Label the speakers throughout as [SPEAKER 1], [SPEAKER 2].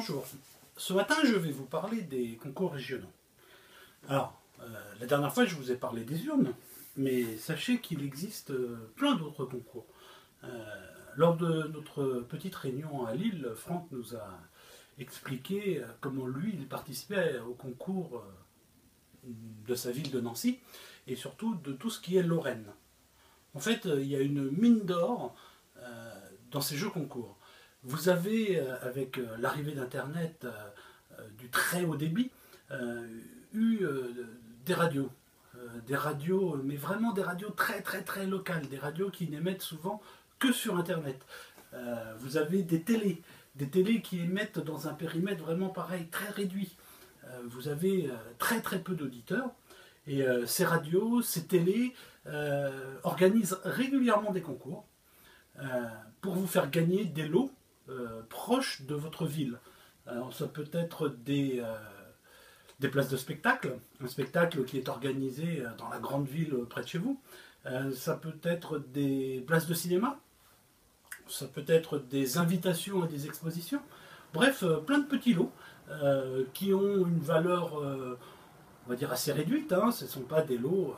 [SPEAKER 1] Bonjour, ce matin je vais vous parler des concours régionaux. Alors, la dernière fois je vous ai parlé des urnes, mais sachez qu'il existe plein d'autres concours. Lors de notre petite réunion à Lille, Franck nous a expliqué comment lui il participait au concours de sa ville de Nancy et surtout de tout ce qui est Lorraine. En fait, il y a une mine d'or dans ces jeux concours. Vous avez, avec l'arrivée d'Internet, du très haut débit, eu des radios, mais vraiment des radios très très très locales, des radios qui n'émettent souvent que sur Internet. Vous avez des télés qui émettent dans un périmètre vraiment pareil, très réduit. Vous avez très très peu d'auditeurs, et ces radios, ces télés organisent régulièrement des concours pour vous faire gagner des lots proches de votre ville. Alors, ça peut être des places de spectacle, un spectacle qui est organisé dans la grande ville près de chez vous. Ça peut être des places de cinéma, ça peut être des invitations à des expositions. Bref, plein de petits lots qui ont une valeur, on va dire, assez réduite. Hein. Ce ne sont pas des lots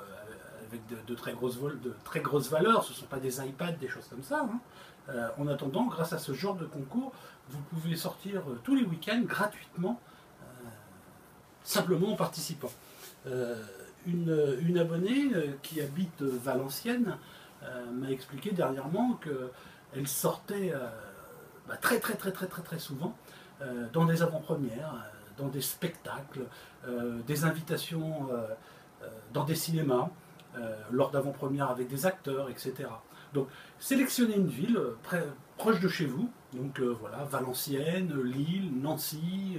[SPEAKER 1] avec de très grosses valeurs, ce ne sont pas des iPads, des choses comme ça. Hein. En attendant, grâce à ce genre de concours, vous pouvez sortir tous les week-ends gratuitement, simplement en participant. Une abonnée qui habite Valenciennes m'a expliqué dernièrement qu'elle sortait très souvent dans des avant-premières, dans des spectacles, des invitations dans des cinémas, lors d'avant-premières avec des acteurs, etc. Donc, sélectionnez une ville proche de chez vous, donc voilà, Valenciennes, Lille, Nancy,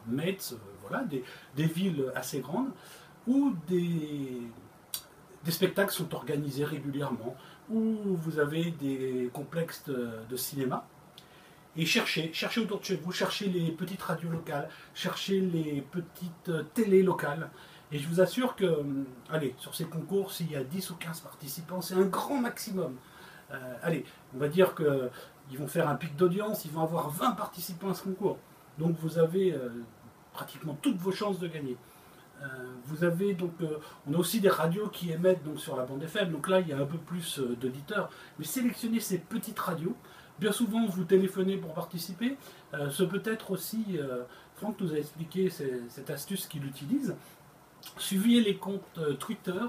[SPEAKER 1] Metz, voilà, des villes assez grandes, où des spectacles sont organisés régulièrement, où vous avez des complexes de cinéma, et cherchez autour de chez vous, cherchez les petites radios locales, cherchez les petites télés locales. Et je vous assure que, allez, sur ces concours, s'il y a 10 ou 15 participants, c'est un grand maximum. Allez, on va dire qu'ils vont faire un pic d'audience, ils vont avoir 20 participants à ce concours. Donc vous avez pratiquement toutes vos chances de gagner. Vous avez donc, on a aussi des radios qui émettent donc, sur la bande FM, donc là il y a un peu plus d'auditeurs. Mais sélectionnez ces petites radios. Bien souvent, vous téléphonez pour participer. Ce peut être aussi, Franck nous a expliqué cette astuce qu'il utilise. Suivez les comptes Twitter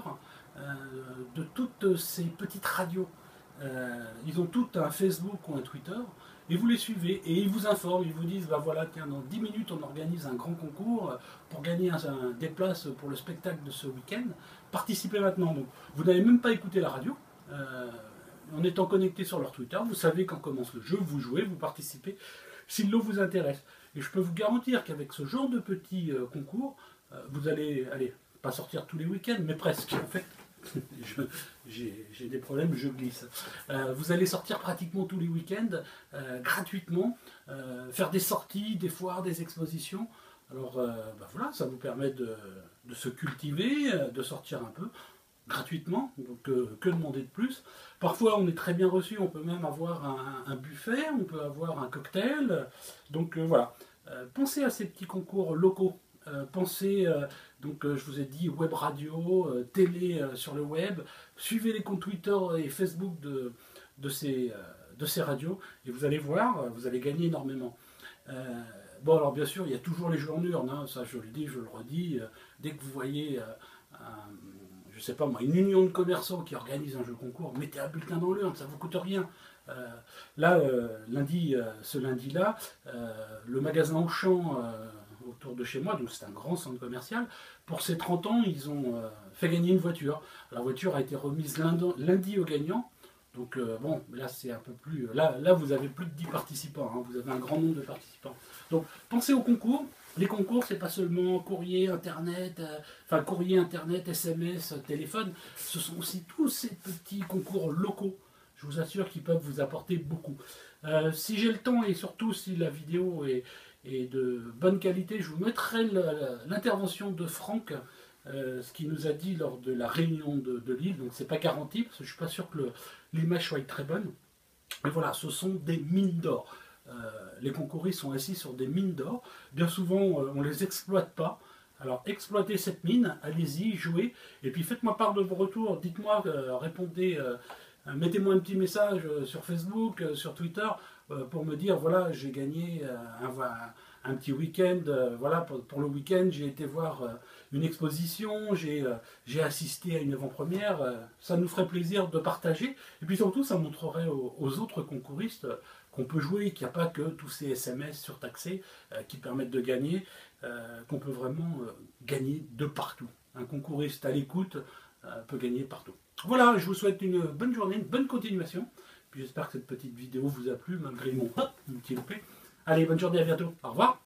[SPEAKER 1] de toutes ces petites radios. Ils ont toutes un Facebook ou un Twitter, et vous les suivez, et ils vous informent, ils vous disent, bah voilà, tiens, dans 10 minutes, on organise un grand concours pour gagner des places pour le spectacle de ce week-end. Participez maintenant. Donc, vous n'avez même pas écouté la radio. En étant connecté sur leur Twitter, vous savez quand commence le jeu, vous jouez, vous participez, si le lot vous intéresse. Et je peux vous garantir qu'avec ce genre de petits concours, vous allez, pas sortir tous les week-ends, mais presque. En fait, j'ai des problèmes, je glisse. Vous allez sortir pratiquement tous les week-ends, gratuitement, faire des sorties, des foires, des expositions. Alors voilà, ça vous permet de se cultiver, de sortir un peu, gratuitement, donc que demander de plus. Parfois on est très bien reçu, on peut même avoir un buffet, on peut avoir un cocktail, donc voilà. Pensez à ces petits concours locaux, pensez, je vous ai dit, web radio, télé sur le web, suivez les comptes Twitter et Facebook de ces radios, et vous allez voir, vous allez gagner énormément. Bon alors bien sûr, il y a toujours les jeux en urne, hein, ça je le dis, je le redis, dès que vous voyez je sais pas moi, une union de commerçants qui organise un jeu concours, mettez un bulletin dans l'urne, ça ne vous coûte rien. Là, ce lundi-là, le magasin Auchan autour de chez moi, donc c'est un grand centre commercial, pour ses 30 ans, ils ont fait gagner une voiture. La voiture a été remise lundi aux gagnants. Donc bon, là c'est un peu plus... Là vous avez plus de 10 participants, hein, vous avez un grand nombre de participants. Donc pensez aux concours. Les concours, c'est pas seulement courrier, internet, SMS, téléphone, ce sont aussi tous ces petits concours locaux. Je vous assure qu'ils peuvent vous apporter beaucoup. Si j'ai le temps et surtout si la vidéo est de bonne qualité, je vous mettrai l'intervention de Franck, ce qu'il nous a dit lors de la réunion de Lille. Donc c'est pas garanti, parce que je suis pas sûr que l'image soit très bonne. Mais voilà, ce sont des mines d'or. les concouristes sont assis sur des mines d'or. Bien souvent, on ne les exploite pas. Alors, exploitez cette mine, allez-y, jouez, et puis faites-moi part de vos retours. Dites-moi, répondez, mettez-moi un petit message sur Facebook, sur Twitter, pour me dire, voilà, j'ai gagné un petit week-end, voilà, pour le week-end, j'ai été voir une exposition, j'ai assisté à une avant-première, ça nous ferait plaisir de partager, et puis surtout, ça montrerait aux autres concouristes qu'on peut jouer, qu'il n'y a pas que tous ces SMS surtaxés qui permettent de gagner, qu'on peut vraiment gagner de partout. Un concouriste à l'écoute peut gagner partout. Voilà, je vous souhaite une bonne journée, une bonne continuation. Puis j'espère que cette petite vidéo vous a plu, malgré mon petit loupé. Allez, bonne journée, à bientôt. Au revoir.